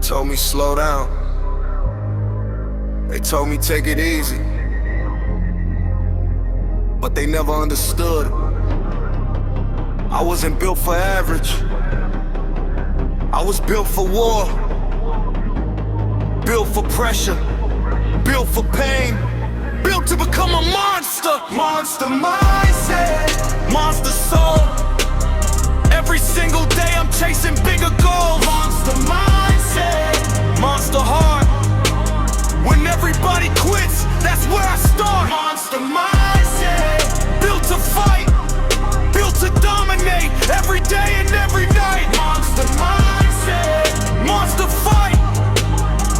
told me slow down. They told me take it easy, but they never understood. I wasn't built for average. I was built for war, built for pressure, built for pain, built to become a monster. Monster mindset, monster soul. Every single day I'm chasing bigger goals. Monster mindset, monster heart. When everybody quits, that's where I start. Monster mindset, built to fight, built to dominate every day and every night. Monster mindset, monster fight.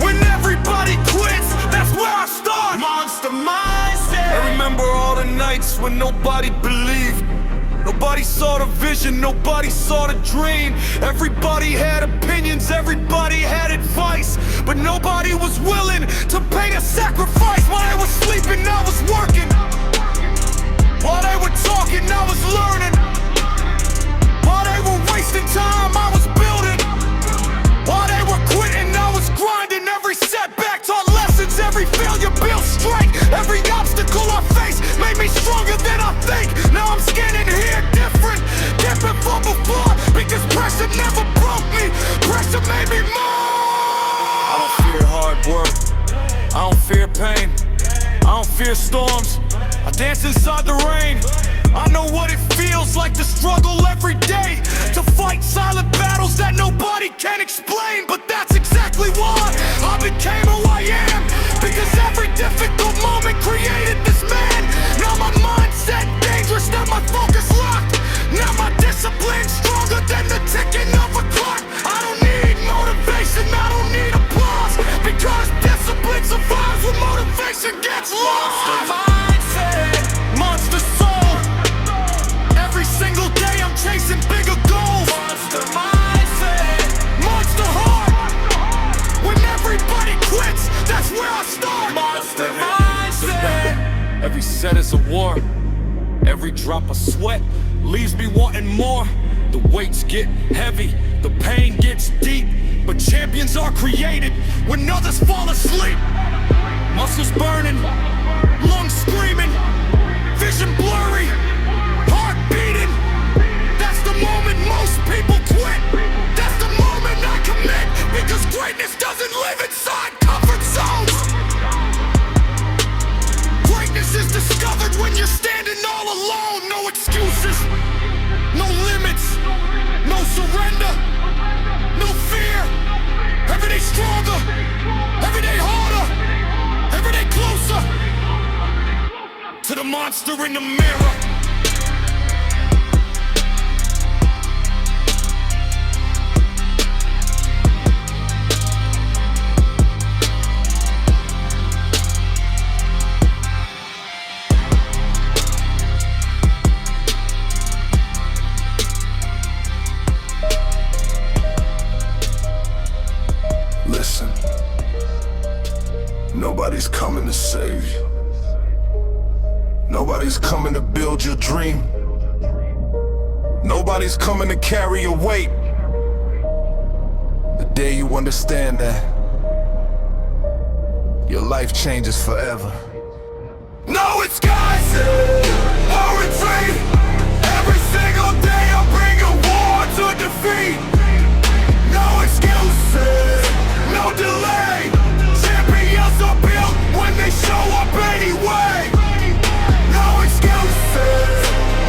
When everybody quits, that's where I start. Monster mindset. I remember all the nights when nobody believed. Nobody saw the vision, nobody saw the dream. Everybody had opinions, everybody had advice, but nobody was willing to pay the sacrifice. While they were sleeping, I was working. While they were talking, I was learning. While they were wasting time, I was building. While they were quitting, I was grinding. Every setback taught lessons, every failure built strength. Every obstacle I faced made me stronger than I think. Now I'm standing here different from before, because pressure never broke me. Pressure made me more. I don't fear hard work, I don't fear pain, I don't fear storms, I dance inside the rain. I know what it feels like to struggle every day, to fight silent battles that nobody can explain. But that's exactly why I became who I am, because every difficult moment created this man. Now my mindset dangerous, now my focus locked. Now my discipline stronger than the ticking of a clock. I don't need motivation, I don't need applause, because discipline survives when motivation gets lost. Mindset, monster soul. Every single day I'm chasing bigger goals. Monster mindset, monster heart. When everybody quits, that's where I start. Monster mindset. Every set is a war. Every drop of sweat leaves me wanting more. The weights get heavy, the pain gets deep, but champions are created when others fall asleep. Muscles burning, lungs screaming, vision blurry, heart beating. That's the moment most people quit. That's the moment I commit, because greatness doesn't live inside comfort zones. Greatness is discovered when you're standing all alone. No excuses, no limits, no surrender, no fear. Every day stronger, every day harder, every day closer to the monster in the mirror. Listen, nobody's coming to save you. Nobody's coming to build your dream. Nobody's coming to carry your weight. The day you understand that, your life changes forever. No excuses or retreat. Every single day I bring a war to defeat. No excuses, no delay. Champions are built when they show up anyway. No excuses,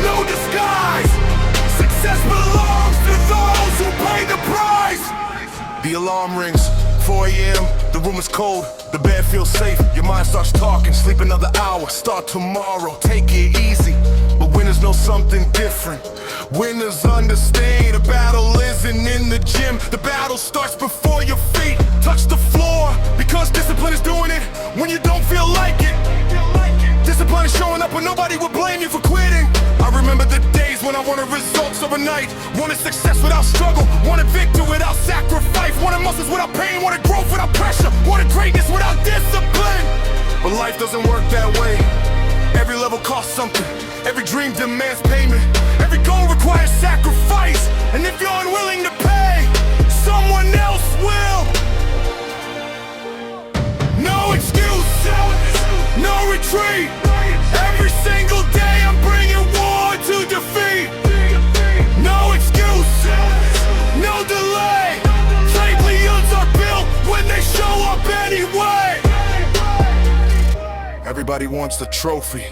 no disguise. Success belongs to those who pay the price. The alarm rings, 4 a.m., the room is cold, the bed feels safe. Your mind starts talking, sleep another hour, start tomorrow, take it easy. But winners know something different. Winners understand the battle isn't in the gym. The battle starts before your feet touch the floor, because discipline is doing it when you don't feel like it. Discipline is showing up when nobody will blame you for quitting. I remember the days when I wanted results overnight, wanted success without struggle, wanted victory without sacrifice, wanted muscles without pain, wanted growth without pressure, wanted greatness without discipline. But life doesn't work that way. Every level costs something, every dream demands payment, every goal requires sacrifice. And if you're unwilling to pay, someone else will. Everybody wants the trophy,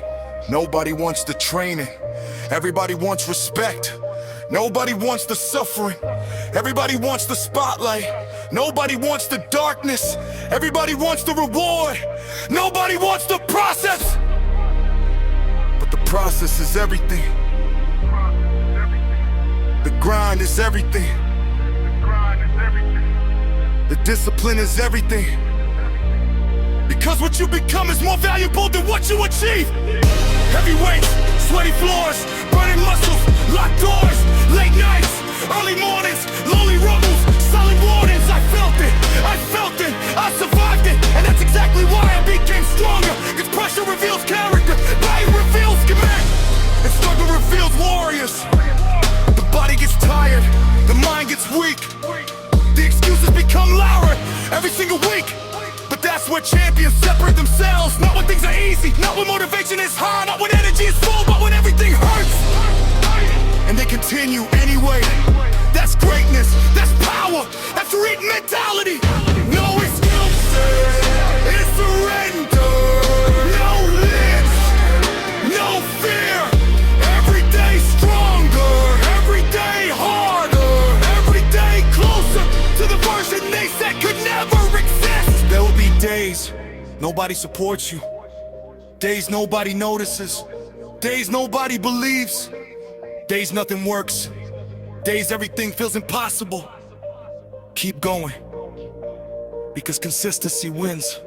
nobody wants the training. Everybody wants respect, nobody wants the suffering. Everybody wants the spotlight, nobody wants the darkness. Everybody wants the reward, nobody wants the process. But the process is everything. The grind is everything. The discipline is everything. Because what you become is more valuable than what you achieve. Heavy weights, sweaty floors, burning muscles, locked doors, late nights, early mornings, lonely rumbles, solid warnings. I felt it, I survived it. And that's exactly why I became stronger. Cause pressure reveals character, pain reveals command, and struggle reveals warriors. The body gets tired, the mind gets weak. The excuses become louder every single week. But that's where champions separate themselves. Not when things are easy, not when motivation is high, not when energy is full, but when everything hurts. And they continue anyway. That's greatness, that's power, that's elite mentality. No excuses, it's surrender. No limits, no fear. Every day stronger, every day harder, every day closer to the version they said could never exist. There will be days nobody supports you, days nobody notices, days nobody believes, days nothing works, days everything feels impossible. Keep going, because consistency wins.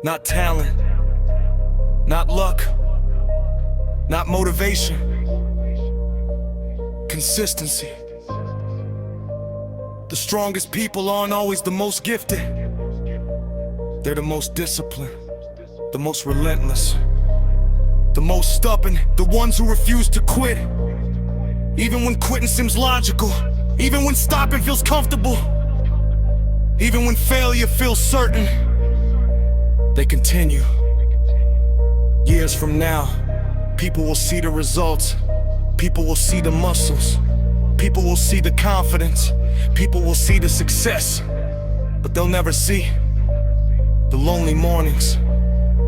Not talent, not luck, not motivation. Consistency. The strongest people aren't always the most gifted. They're the most disciplined, the most relentless, the most stubborn, the ones who refuse to quit. Even when quitting seems logical, even when stopping feels comfortable, even when failure feels certain, they continue. Years from now, people will see the results, people will see the muscles, people will see the confidence, people will see the success, but they'll never see the lonely mornings,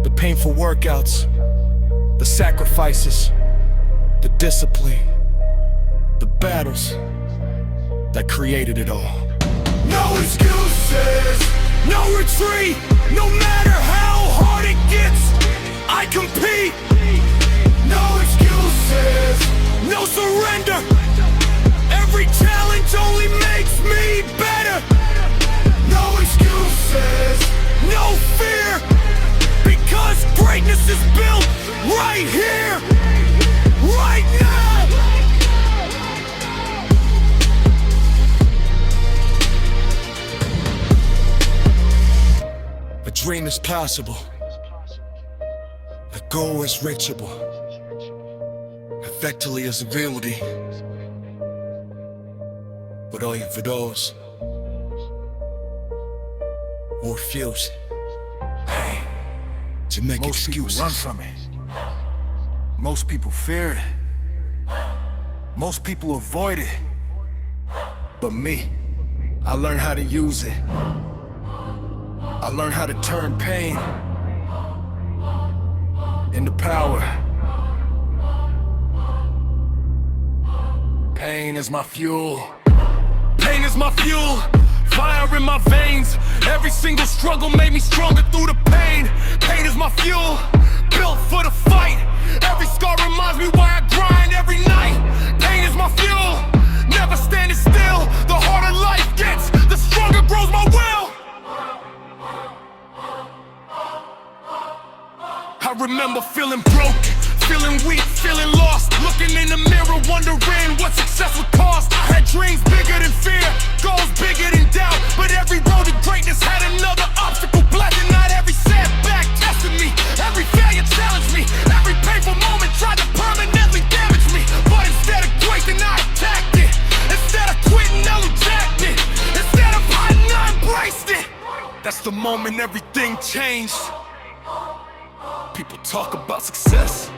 the painful workouts, the sacrifices, the discipline, the battles that created it all. No excuses, no retreat. No matter how hard it gets, I compete. No excuses, no surrender. Every challenge only makes me better. No excuses, no fear, because greatness is built right here, right now. A dream is possible, a goal is reachable, a victory is ability, but only for those who refuse to make Most excuses. people run from it. Most people fear it. Most people avoid it. But me, I learned how to use it. I learned how to turn pain into power. Pain is my fuel. Pain is my fuel, fire in my veins. Every single struggle made me stronger through the pain. Pain is my fuel, built for the fight. Every scar reminds me why I grind every night. Pain is my fuel, never standing still. The harder life gets, the stronger grows my will. I remember feeling broken, feeling weak, feeling lost, looking in the mirror, wondering what success would cost. I had dreams bigger than fear, goals bigger than doubt, but every road to greatness had another obstacle blocking. Not every setback tested me, every failure challenged me, every painful moment tried to permanently damage me. But instead of quitting, I attacked it. Instead of quitting, I rejected it. Instead of hiding, I embraced it. That's the moment everything changed. People talk about success,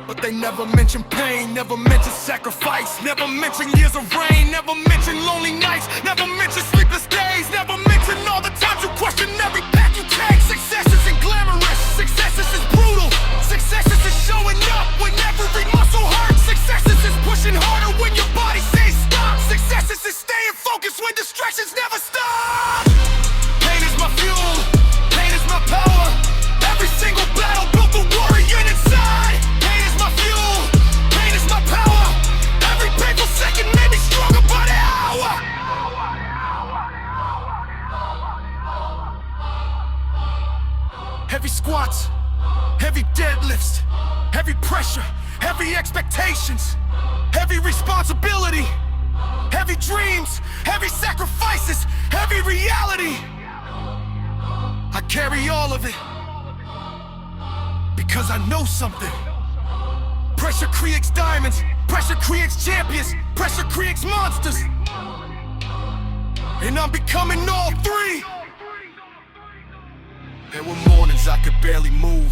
but they never mention pain, never mention sacrifice, never mention years of rain, never mention lonely nights, never mention sleepless days, never mention all the times you question every path you take. Success isn't glamorous, success is brutal. squats, heavy deadlifts, heavy pressure, heavy expectations, heavy responsibility, heavy dreams, heavy sacrifices, heavy reality. I carry all of it because I know something. Pressure creates diamonds, pressure creates champions, pressure creates monsters. And I'm becoming all three. There were mornings I could barely move.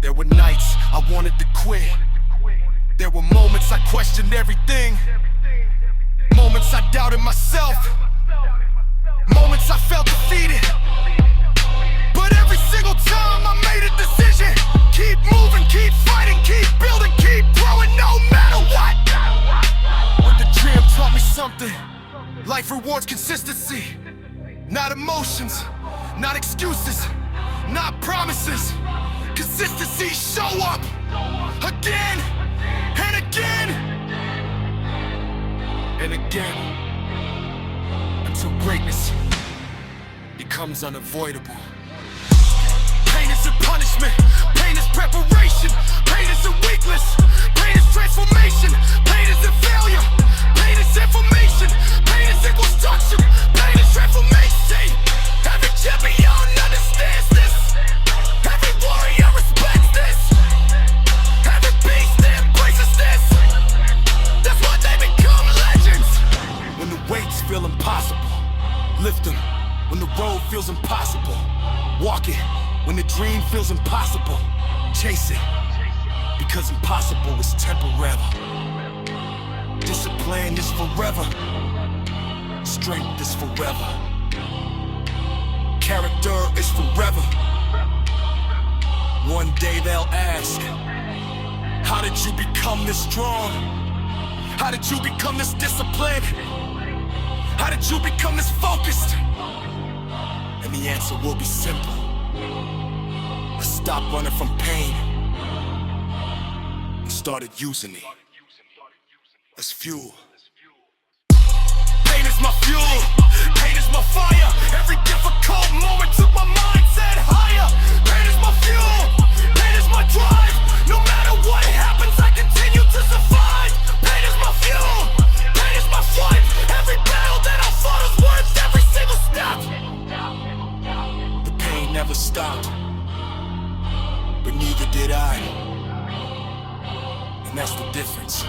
There were nights I wanted to quit. There were moments I questioned everything. Moments I doubted myself. Moments I felt defeated. But every single time I made a decision. Keep moving, keep fighting, keep building, keep growing, no matter what. When the gym taught me something, life rewards consistency. Not emotions, not excuses, not promises. Consistency show up again and again and again until greatness becomes unavoidable. Pain isn't punishment, pain is preparation. Pain isn't weakness, pain is transformation. Pain isn't failure, pain is information. Pain is construction, pain is transformation. Every champion understands this. Every warrior respects this. Every beast embraces this. That's why they become legends. When the weights feel impossible, lift them. When the road feels impossible, walk it. When the dream feels impossible, chase it. Because impossible is temporary. Discipline is forever. Strength is forever. Character is forever. One day they'll ask, how did you become this strong? How did you become this disciplined? How did you become this focused? And the answer will be simple. I stopped running from pain and started using it as fuel. Pain is my fuel, pain is my fire. Every difficult moment took my mindset higher. Pain is my fuel, pain is my drive. No matter what happens, I continue to survive. Pain is my fuel, pain is my fight. Every battle that I fought is worth every single step. The pain never stopped, but neither did I. And that's the difference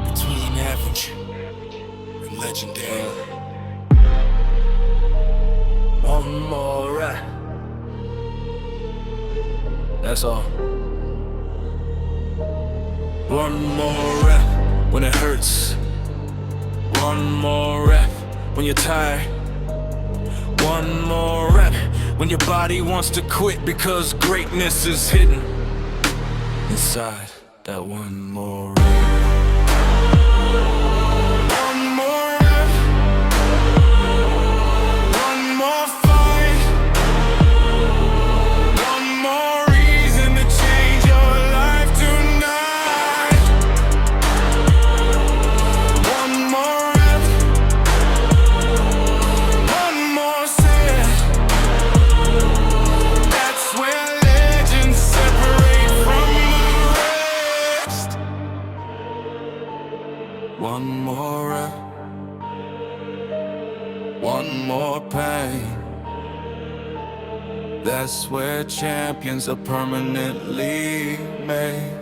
between average and legendary. One more rep. That's all. One more rep when it hurts. One more rep when you're tired. One more rep when your body wants to quit because greatness is hidden inside that one more rep. One more rep, one more fight, one more reason to change your life tonight. One more rep, one more set. That's where legends separate from the rest. One more rep, one more pain. That's where champions are permanently made.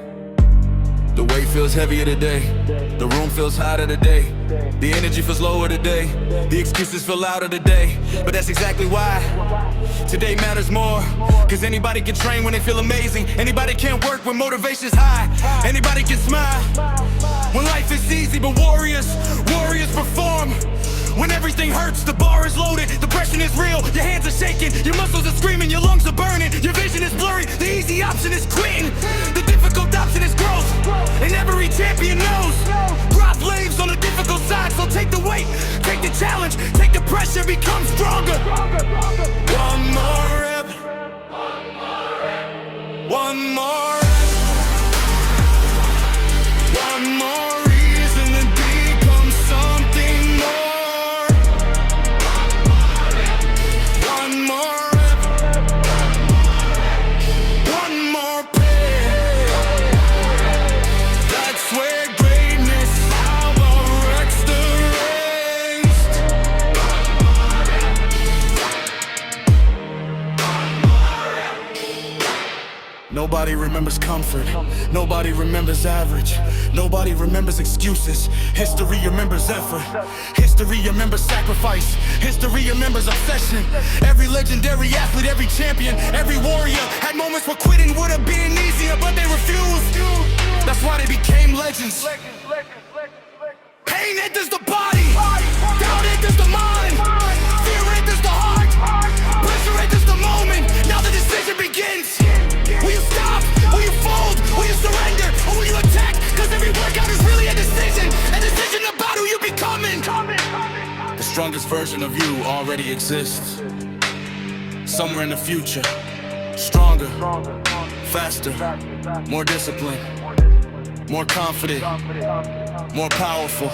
The weight feels heavier today. The room feels hotter today. The energy feels lower today. The excuses feel louder today. But that's exactly why today matters more. Cause anybody can train when they feel amazing. Anybody can work when motivation's high. Anybody can smile when life is easy. But warriors perform when everything hurts. The bar is loaded, the pressure is real. Your hands are shaking, your muscles are screaming, your lungs are burning, your vision is blurry. The easy option is quitting, the difficult option is growth. And every champion knows growth lives on the difficult side. So take the weight, take the challenge, take the pressure, become stronger. One more rep, one more rep, one more reason to become something more. One more rep, Nobody remembers comfort, nobody remembers average, nobody remembers excuses. History remembers effort, history remembers sacrifice, history remembers obsession. Every legendary athlete, every champion, every warrior had moments where quitting would have been easier, but they refused. That's why they became legends. Pain enters the body, doubt enters the mind, fear enters the heart, pressure enters the moment. Now the decision begins. Will you stop? Will you fold? Will you surrender? Or will you attack? Cause every workout is really a decision about who you becoming. The strongest version of you already exists. Somewhere in the future. Stronger, faster, more disciplined, more confident, more powerful.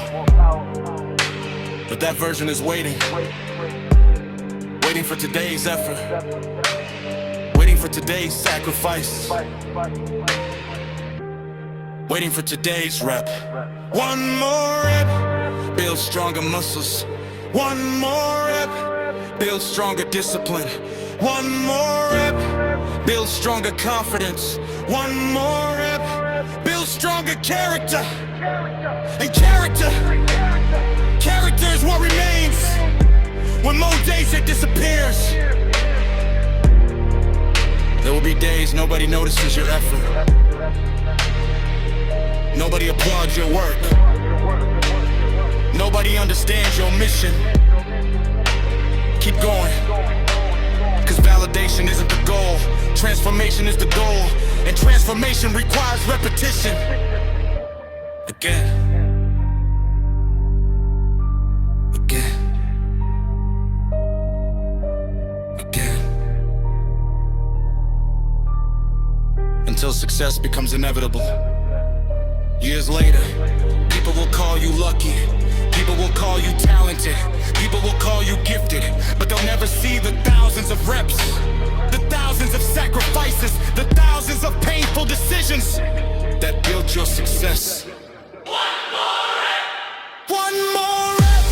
But that version is waiting. Waiting for today's effort. Waiting for today's sacrifice. Waiting for today's rep. One more rep, build stronger muscles. One more rep, build stronger discipline. One more rep, build stronger confidence. One more rep, build stronger character. And character is what remains when motivation disappears. There will be days nobody notices your effort. Nobody applauds your work. Nobody understands your mission. Keep going, cause validation isn't the goal. Transformation is the goal. And transformation requires repetition. Again. Again. Again. Until success becomes inevitable. Years later, people will call you lucky. People will call you talented. People will call you gifted. But they'll never see the thousands of reps, the thousands of sacrifices, the thousands of painful decisions that built your success. One more rep. One more rep.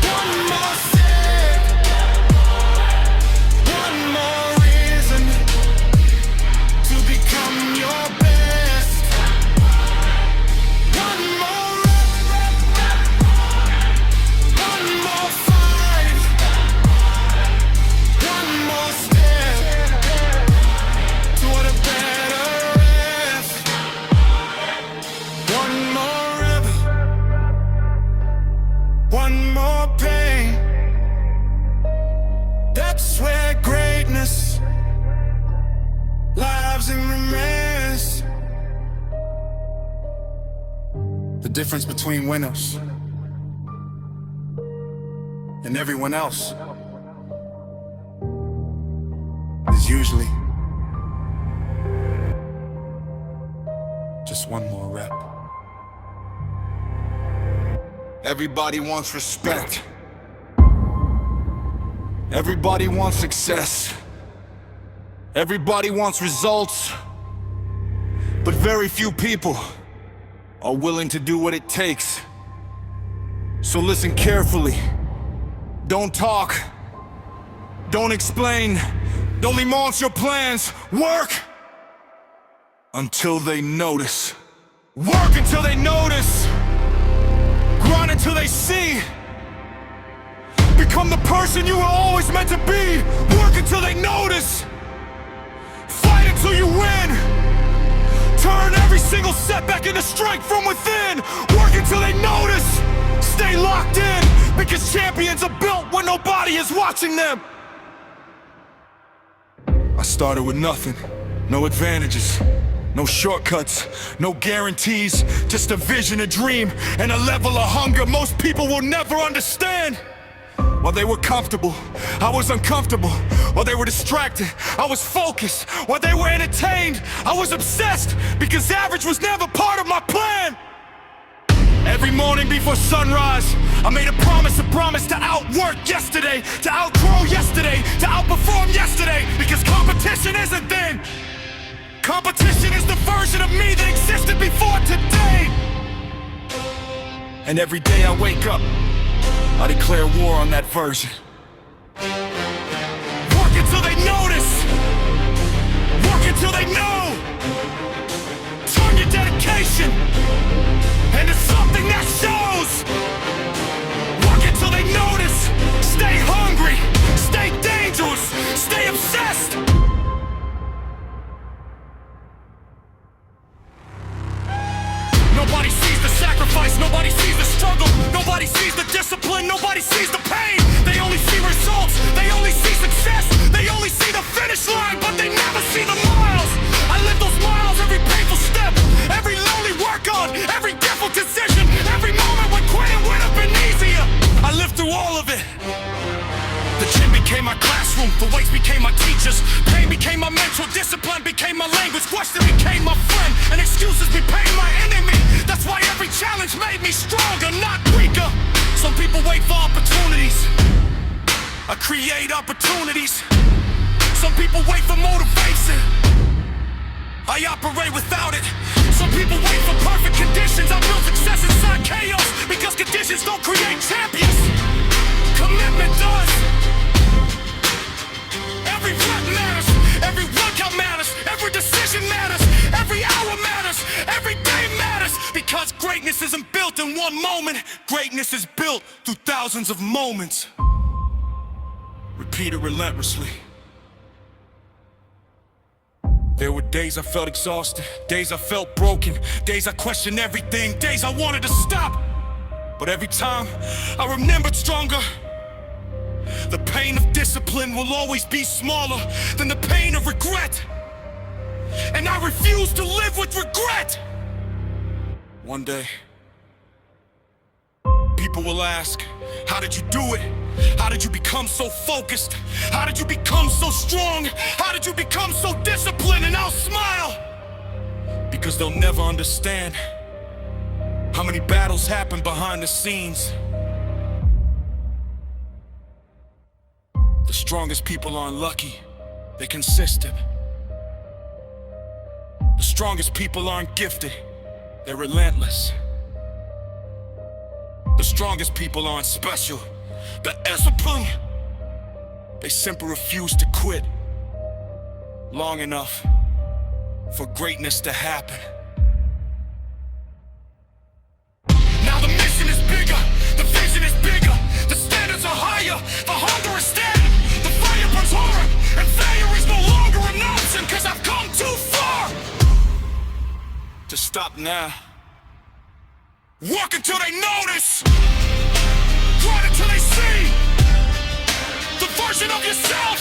One more step. One more reason to become your best. One more rep. One more fight. One more step toward a better rep. One more rep. One more pain. That's where greatness lives and remains. The difference between winners and everyone else is usually just one more rep. Everybody wants respect. Everybody wants success. Everybody wants results. But very few people are willing to do what it takes. So listen carefully. Don't talk. Don't explain. Don't launch your plans. Work until they notice. Work until they notice. Grind until they see. Become the person you were always meant to be. Work until they notice. Fight until you win. Turn every single setback into strength from within. Work until they notice. Stay locked in, because champions are built when nobody is watching them. I started with nothing, no advantages, no shortcuts, no guarantees, just a vision, a dream, and a level of hunger most people will never understand. While they were comfortable, I was uncomfortable. While they were distracted, I was focused. While they were entertained, I was obsessed, because average was never part of my plan. Every morning before sunrise, I made a promise to outwork yesterday, to outgrow yesterday, to outperform yesterday, because competition isn't then. Competition is the version of me that existed before today. And every day I wake up, I declare war on that version. Work until they notice. until they know. Turn your dedication into something that shows. Work until they notice. Stay hungry, stay dangerous, stay obsessed. Nobody sees the sacrifice, nobody sees the struggle, nobody sees the discipline, nobody sees the pain. They only see results, they only see success, they only see the finish line, but they never see the miles. I live those miles, every painful step, every lonely workout, every difficult decision, every moment when quitting would have been easier. I lived through all of it. The gym became my classroom, the weights became my teachers, pain became my mental, discipline became my language, question became my friend, and excuses became my enemy. That's why every challenge made me stronger, not weaker. Some people wait for opportunities, I create opportunities. Some people wait for motivation, I operate without it. Some people wait for perfect conditions, I build success inside chaos, because conditions don't create champions. Commitment does. Every rep matters, every workout matters, every decision matters, every hour matters, every day matters. Because greatness isn't built in one moment, greatness is built through thousands of moments. Repeat it relentlessly. There were days I felt exhausted, days I felt broken, days I questioned everything, days I wanted to stop. But every time I remembered stronger. The pain of discipline will always be smaller than the pain of regret. And I refuse to live with regret. One day, people will ask, how did you do it? How did you become so focused? How did you become so strong? How did you become so disciplined? And I'll smile, because they'll never understand how many battles happen behind the scenes. The strongest people aren't lucky, they're consistent. The strongest people aren't gifted, they're relentless. The strongest people aren't special, they're disciplined. They simply refuse to quit long enough for greatness to happen. Now the mission is bigger, the vision is bigger, the standards are higher, the hunger is steady. Hard, and failure is no longer an option, cause I've come too far to stop now. Walk until they notice, grind until they see the version of yourself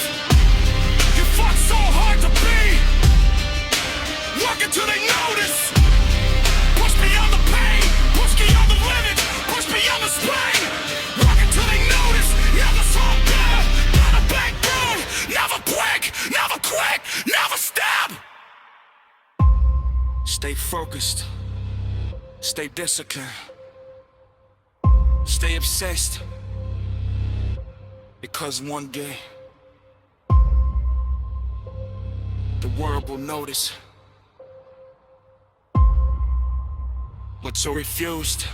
you fought so hard to be. Work until they notice, push beyond the pain, push beyond the limit, push beyond the strain. Work until they notice, never slow down, not a back down, never break, never quit, never stop. Stay focused, stay disciplined, stay obsessed, because one day the world will notice what you refused